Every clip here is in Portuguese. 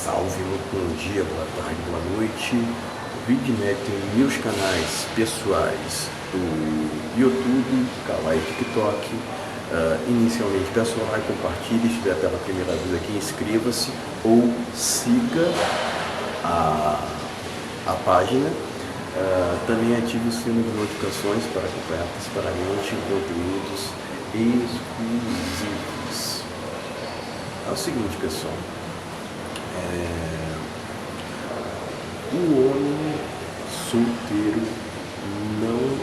Salve, muito bom dia, boa tarde, boa noite. Vidnet tem meus canais pessoais do YouTube, Kawaii e TikTok. Inicialmente, peço um like, compartilhe, se estiver pela primeira vez aqui, inscreva-se ou siga a página. Também ative o sino de notificações para acompanhar antecipadamente conteúdos exclusivos. É o seguinte, pessoal. O homem solteiro não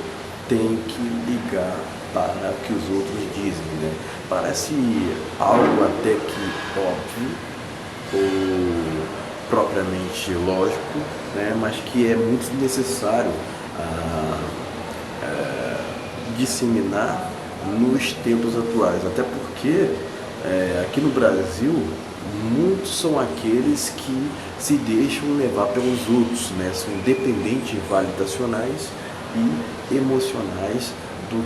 tem que ligar para o que os outros dizem, né? Parece algo até que óbvio ou propriamente lógico, né? Mas que é muito necessário disseminar nos tempos atuais, até porque aqui no Brasil muitos são aqueles que se deixam levar pelos outros, né? São dependentes validacionais e emocionais do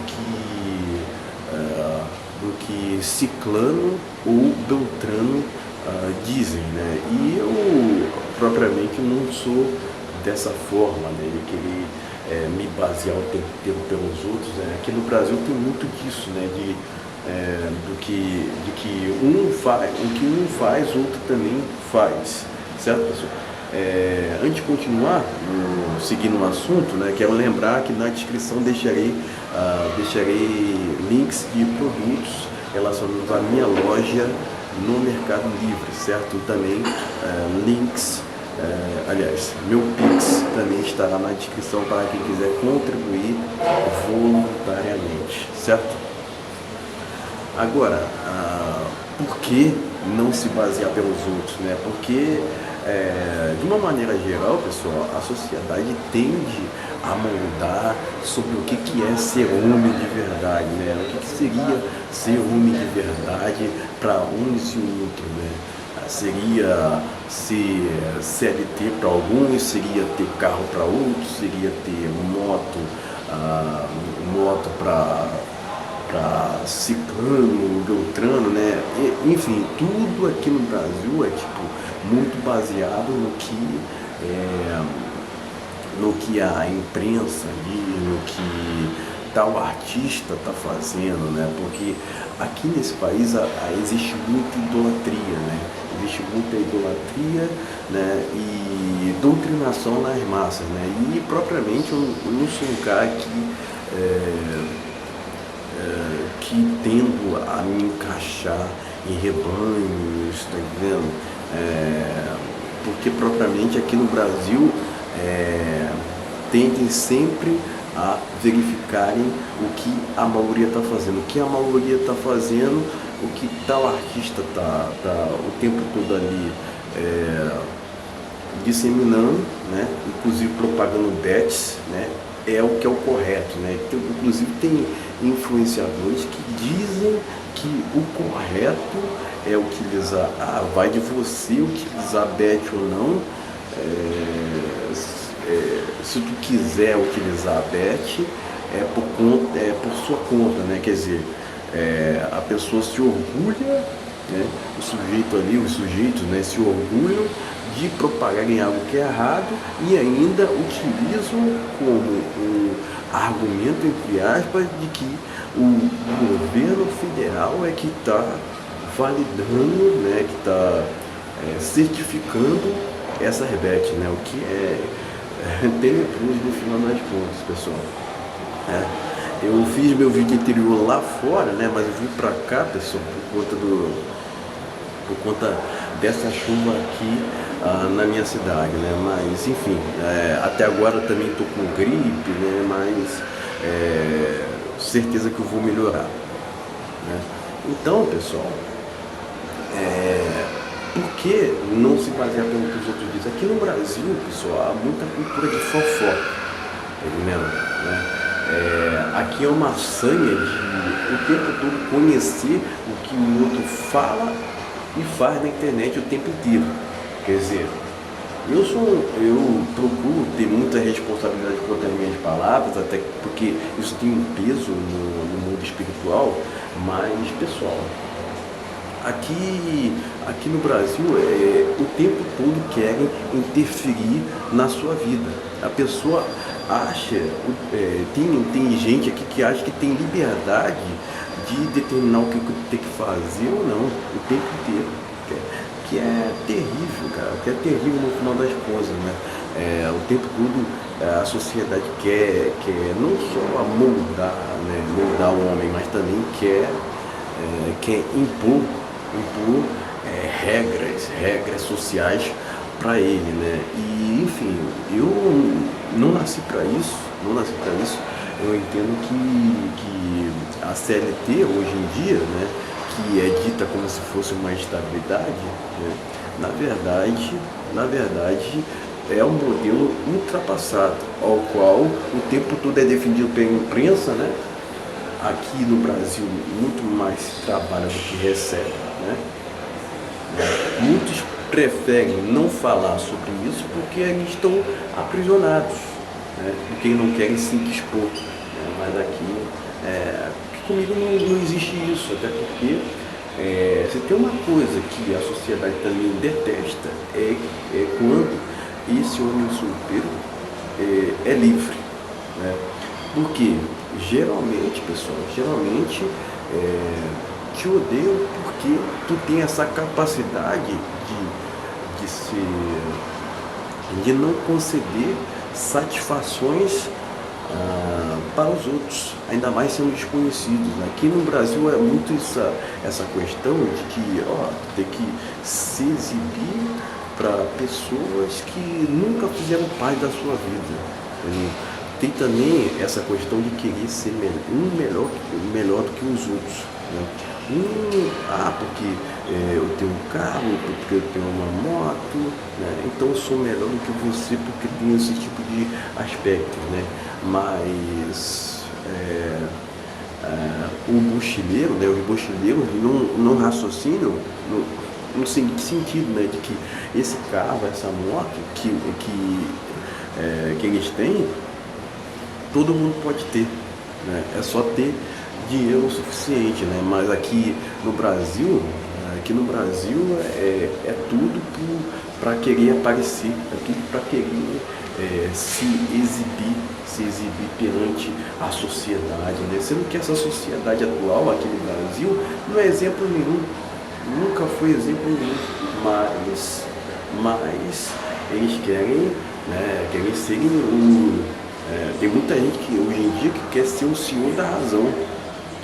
que Ciclano ou Beltrano dizem, né? E eu propriamente não sou dessa forma, né? De querer me basear o tempo inteiro pelos outros, né? Aqui no Brasil tem muito disso, né? De que um faz, outro também faz, certo, pessoal? Antes de continuar, seguindo o assunto, né, quero lembrar que na descrição deixarei links de produtos relacionados à minha loja no Mercado Livre, certo? Também links, aliás, meu Pix também estará na descrição para quem quiser contribuir voluntariamente, certo? Agora, por que não se basear pelos outros, né? Porque, de uma maneira geral, pessoal, a sociedade tende a moldar sobre o que é ser homem de verdade, né? O que seria ser homem de verdade para uns e outros, né? Seria ser CLT para alguns, seria ter carro para outros, seria ter moto para Ciclano, Beltrano, né? Enfim, tudo aqui no Brasil é muito baseado no que a imprensa diz, no que tal artista está fazendo, né? Porque aqui nesse país existe muita idolatria, né? Existe muita idolatria, né? E doutrinação nas massas, né? E propriamente eu não sou um cara que tendo a me encaixar em rebanhos, tá entendendo? Porque propriamente aqui no Brasil tendem sempre a verificarem o que a maioria está fazendo, o que a maioria está fazendo, o que tal artista tá o tempo todo ali disseminando, né? Inclusive propagando bets, né? É o que é o correto, né? Inclusive tem influenciadores que dizem que o correto é utilizar, vai de você utilizar bet ou não, se tu quiser utilizar a bet por sua conta, né? Quer dizer, a pessoa se orgulha, né? O sujeito ali, os sujeitos, né, se orgulham de propagarem algo que é errado e ainda utilizam como um argumento, entre aspas, de que o governo federal é que está validando, né, que está certificando essa rebete, né, o que é tenebroso no final das contas, pessoal. Eu fiz meu vídeo anterior lá fora, né, mas eu vim pra cá, pessoal, por conta dessa chuva aqui na minha cidade, né? Mas enfim, até agora eu também estou com gripe, né? Mas certeza que eu vou melhorar, né? Então, pessoal, por que não se basear pelo que os outros dizem? Aqui no Brasil, pessoal, há muita cultura de fofoca, tá entendendo? Né? Aqui é uma sanha de o tempo todo conhecer o que o outro fala e faz na internet o tempo inteiro. Quer dizer, eu procuro ter muita responsabilidade quanto às minhas palavras, até porque isso tem um peso no mundo espiritual, mas, pessoal, aqui no Brasil, o tempo todo querem interferir na sua vida. A pessoa acha, tem gente aqui que acha que tem liberdade de determinar o que tem que fazer ou não, o tempo inteiro. Que é terrível, cara, que é terrível no final das contas, né? O tempo todo a sociedade quer não só moldar, né, moldar o homem, mas também quer impor regras sociais para ele, né? E enfim, eu não nasci para isso, não nasci para isso. Eu entendo que a CLT hoje em dia, né, que é dita como se fosse uma estabilidade, né, na verdade é um modelo ultrapassado, ao qual o tempo todo é defendido pela imprensa, né? Aqui no Brasil muito mais trabalha do que recebe, né? Muitos preferem não falar sobre isso porque eles estão aprisionados, né? Porque não querem se expor, né? Mas aqui comigo não existe isso, até porque se tem uma coisa que a sociedade também detesta é quando esse homem solteiro é livre, né? Porque geralmente, pessoal, te odeiam porque tu tem essa capacidade de não conceder satisfações para os outros, ainda mais sendo desconhecidos. Aqui no Brasil é muito essa questão de que tem que se exibir para pessoas que nunca fizeram parte da sua vida. Tem também essa questão de querer ser melhor do que os outros, né? Porque eu tenho um carro, porque eu tenho uma moto, né? Então eu sou melhor do que você porque tenho esse tipo de aspecto, né? Mas o mochileiro, né, os mochileiros não raciocinam no seguinte sentido, né, de que esse carro, essa moto que eles têm, todo mundo pode ter, né? É só ter dinheiro o suficiente, né? Mas aqui no Brasil é tudo para querer aparecer, é tudo para querer se exibir perante a sociedade, né? Sendo que essa sociedade atual aqui no Brasil não é exemplo nenhum, nunca foi exemplo nenhum, mas eles querem, né, querem serem tem muita gente que hoje em dia que quer ser o senhor da razão,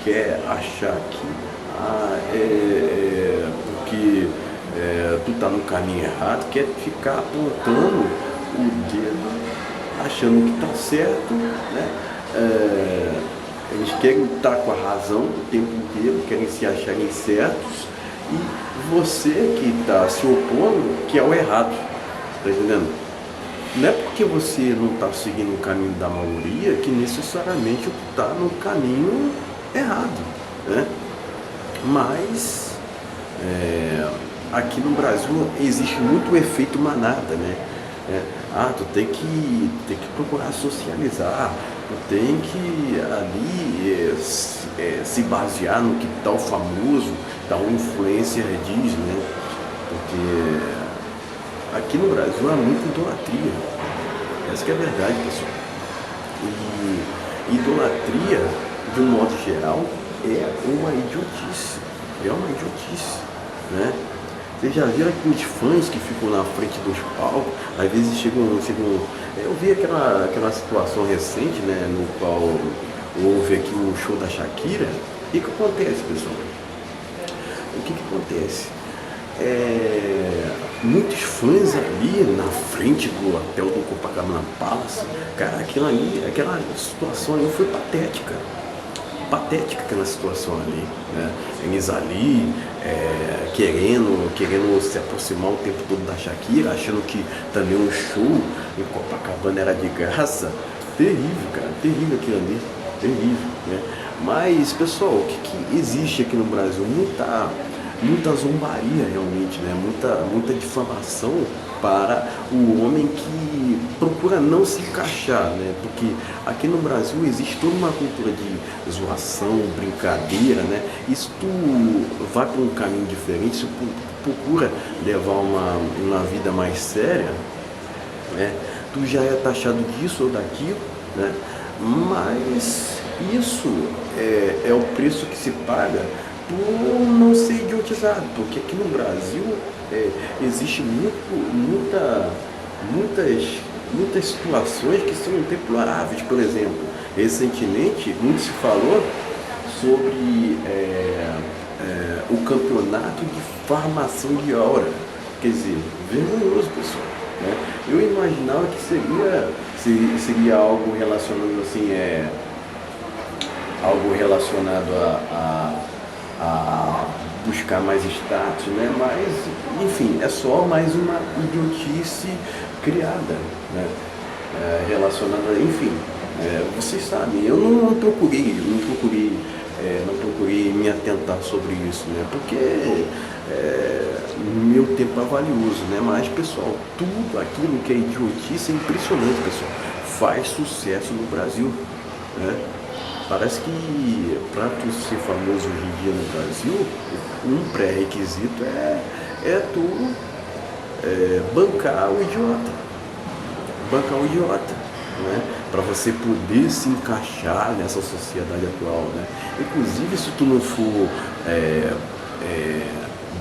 quer achar que porque tu tá no caminho errado, quer ficar apontando o dedo, achando que tá certo, né? Eles querem estar com a razão o tempo inteiro, querem se acharem certos, e você que está se opondo que é o errado, tá entendendo? Não é porque você não está seguindo o caminho da maioria que necessariamente está no caminho errado, né? Mas aqui no Brasil existe muito o efeito manada, né? Tu tem que procurar socializar, tu tem que ali se basear no que tal famoso, tal influencer diz, né? Porque aqui no Brasil há muita idolatria. Essa que é a verdade, pessoal. E idolatria, de um modo geral, é uma idiotice. É uma idiotice, né? Vocês já viram aqueles fãs que ficam na frente dos palcos, às vezes chegam. Eu vi aquela situação recente, né, no qual houve aqui o show da Shakira. E o que acontece, pessoal? O que acontece? Muitos fãs ali na frente do hotel do Copacabana Palace, cara, aquela situação ali foi patética aquela situação ali, né? Eles ali querendo se aproximar o tempo todo da Shakira, achando que também um show em Copacabana era de graça. Terrível, cara, terrível aquilo ali, terrível, né? Mas, pessoal, o que existe aqui no Brasil? muita zombaria realmente, né? Muita difamação para o homem que procura não se encaixar, né? Porque aqui no Brasil existe toda uma cultura de zoação, brincadeira, né? E se tu vai para um caminho diferente, se tu procura levar uma vida mais séria, né? Tu já é taxado disso ou daquilo, né? Mas isso é o preço que se paga por não ser idiotizado, porque aqui no Brasil existe muitas situações que são deploráveis. Por exemplo, recentemente muito se falou sobre o campeonato de farmação de aura. Quer dizer, vergonhoso, pessoal, né? Eu imaginava que seria algo relacionado assim, algo relacionado a buscar mais status, né? Mas, enfim, é só mais uma idiotice criada, né? Relacionada, enfim, vocês sabem, eu não procurei me atentar sobre isso, né? Porque meu tempo é valioso, né? Mas, pessoal, tudo aquilo que é idiotice é impressionante, pessoal. Faz sucesso no Brasil, né? Parece que para tu ser famoso hoje em dia no Brasil, um pré-requisito é tu bancar o idiota. Bancar o idiota, né? Para você poder se encaixar nessa sociedade atual, né? Inclusive, se tu não for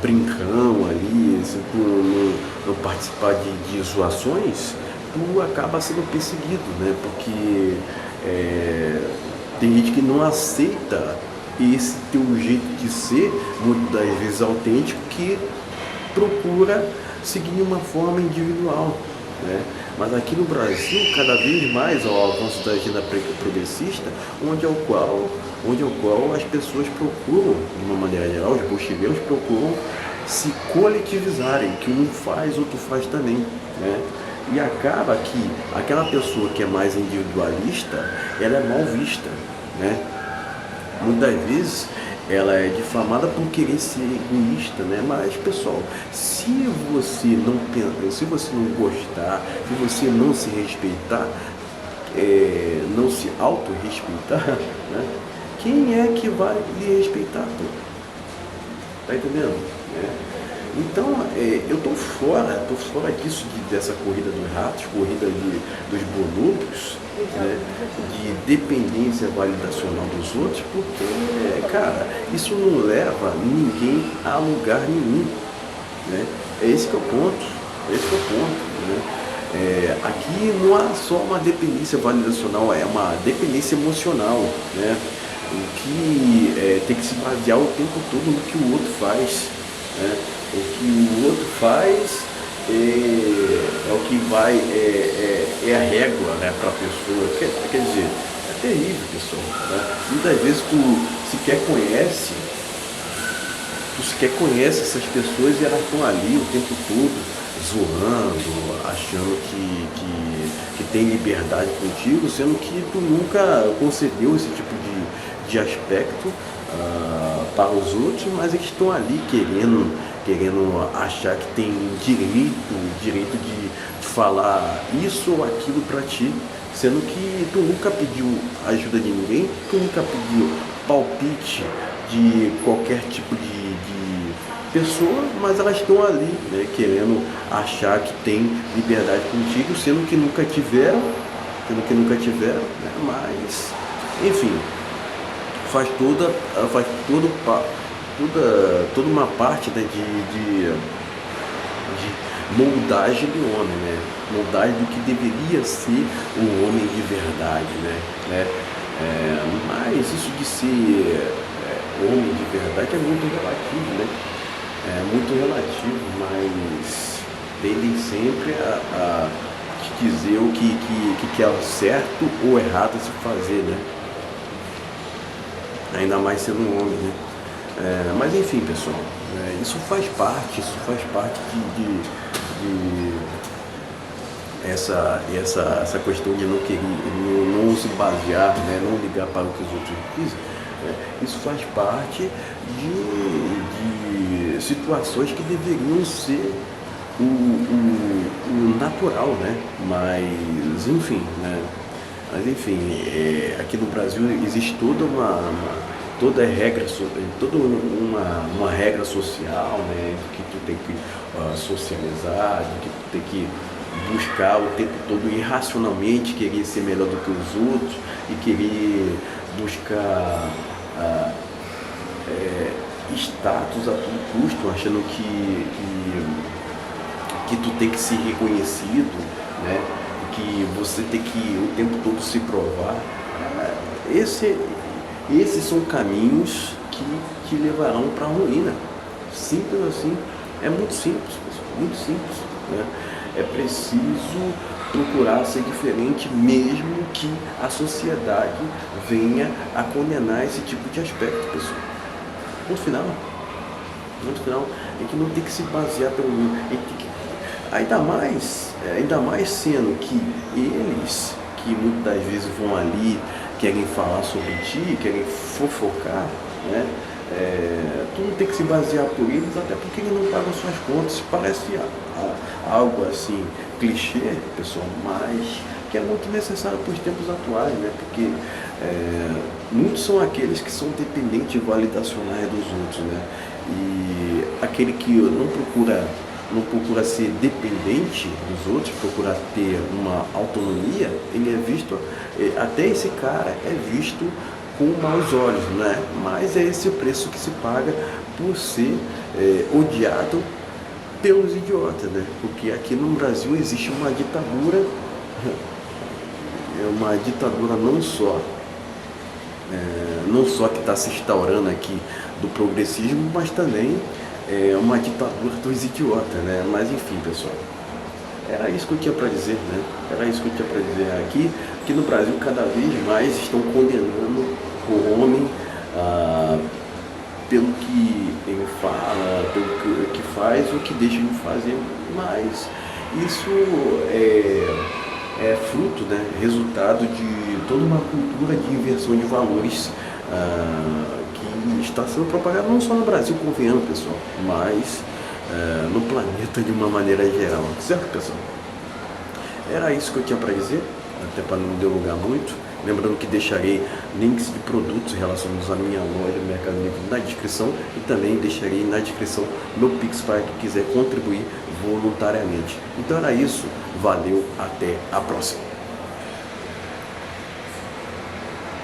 brincão ali, se tu não participar de zoações, tu acaba sendo perseguido, né? Porque tem gente que não aceita esse teu jeito de ser, muitas das vezes autêntico, que procura seguir uma forma individual, né? Mas aqui no Brasil, cada vez mais ao avanço da agenda progressista, onde ao qual as pessoas procuram, de uma maneira geral, os bolcheviques procuram se coletivizarem, que um faz, outro faz também, né? E acaba que aquela pessoa que é mais individualista, ela é mal vista, né? Muitas vezes ela é difamada por querer ser egoísta, né? Mas, pessoal, se você não gostar, se você não se respeitar, não se auto-respeitar, né? Quem é que vai lhe respeitar, pô? Tá entendendo? Então, eu tô fora disso, dessa corrida dos ratos, corrida dos bonobos, né? De dependência validacional dos outros, porque, cara, isso não leva ninguém a lugar nenhum, né? Esse que é o ponto, né? Aqui não há só uma dependência validacional, é uma dependência emocional, né? O que tem que se basear o tempo todo no que o outro faz, né? O que o outro faz é o que vai, a régua, né, para a pessoa. Quer dizer, é terrível, pessoal, né? Muitas vezes tu sequer conhece essas pessoas e elas estão ali o tempo todo zoando, achando que tem liberdade contigo, sendo que tu nunca concedeu esse tipo de aspecto para os outros, mas eles estão ali querendo achar que tem direito de falar isso ou aquilo para ti, sendo que tu nunca pediu ajuda de ninguém, tu nunca pediu palpite de qualquer tipo de pessoa, mas elas estão ali, né, querendo achar que tem liberdade contigo, sendo que nunca tiveram, né? Mas, enfim, faz toda uma parte, né, de moldagem do homem, né? Moldagem do que deveria ser um homem de verdade, né? Mas isso de ser homem de verdade é muito relativo, né? É muito relativo, mas tendem sempre a te dizer o que é o certo ou errado a se fazer, né? Ainda mais sendo um homem, né? Mas enfim, pessoal, isso faz parte de essa questão de não querer, não se basear, né? Não ligar para o que os outros dizem. né? Isso faz parte de situações que deveriam ser o natural, né? Mas enfim, né? Mas enfim, aqui no Brasil existe toda regra, toda uma regra social, né? De que tu tem que socializar, de que tu tem que buscar o tempo todo irracionalmente querer ser melhor do que os outros e querer buscar status a todo custo, achando que tu tem que ser reconhecido, né? Que você tem que o tempo todo se provar. Esses são caminhos que te levarão para a ruína. Simples assim. É muito simples, pessoal, muito simples, né? É preciso procurar ser diferente, mesmo que a sociedade venha a condenar esse tipo de aspecto, pessoal. No final, é que não tem que se basear pelo mundo, ainda mais sendo que eles, que muitas vezes vão ali, querem falar sobre ti, querem fofocar, né? Tu não tem que se basear por eles, até porque eles não pagam suas contas. Parece algo assim, clichê, pessoal, mas que é muito necessário para os tempos atuais, né? Porque muitos são aqueles que são dependentes validacionais dos outros, né? E aquele que não procura ser dependente dos outros, procura ter uma autonomia, ele é visto, até esse cara é visto com maus olhos, né? Mas é esse o preço que se paga por ser odiado pelos idiotas, né? Porque aqui no Brasil existe uma ditadura, não só que está se instaurando aqui do progressismo, mas também uma ditadura dos idiotas, né? Mas enfim, pessoal, era isso que eu tinha para dizer, né? Era isso que eu tinha para dizer aqui, que no Brasil cada vez mais estão condenando o homem pelo que ele fala, pelo que faz ou que deixa de fazer, mas isso é fruto, né? Resultado de toda uma cultura de inversão de valores que está sendo propagada não só no Brasil, convenhamos, pessoal, mas no planeta de uma maneira geral, certo, pessoal? Era isso que eu tinha para dizer, até para não delugar muito. Lembrando que deixarei links de produtos relacionados à minha loja do Mercado Livre na descrição e também deixarei na descrição meu Pix para quem quiser contribuir voluntariamente. Então era isso, valeu, até a próxima.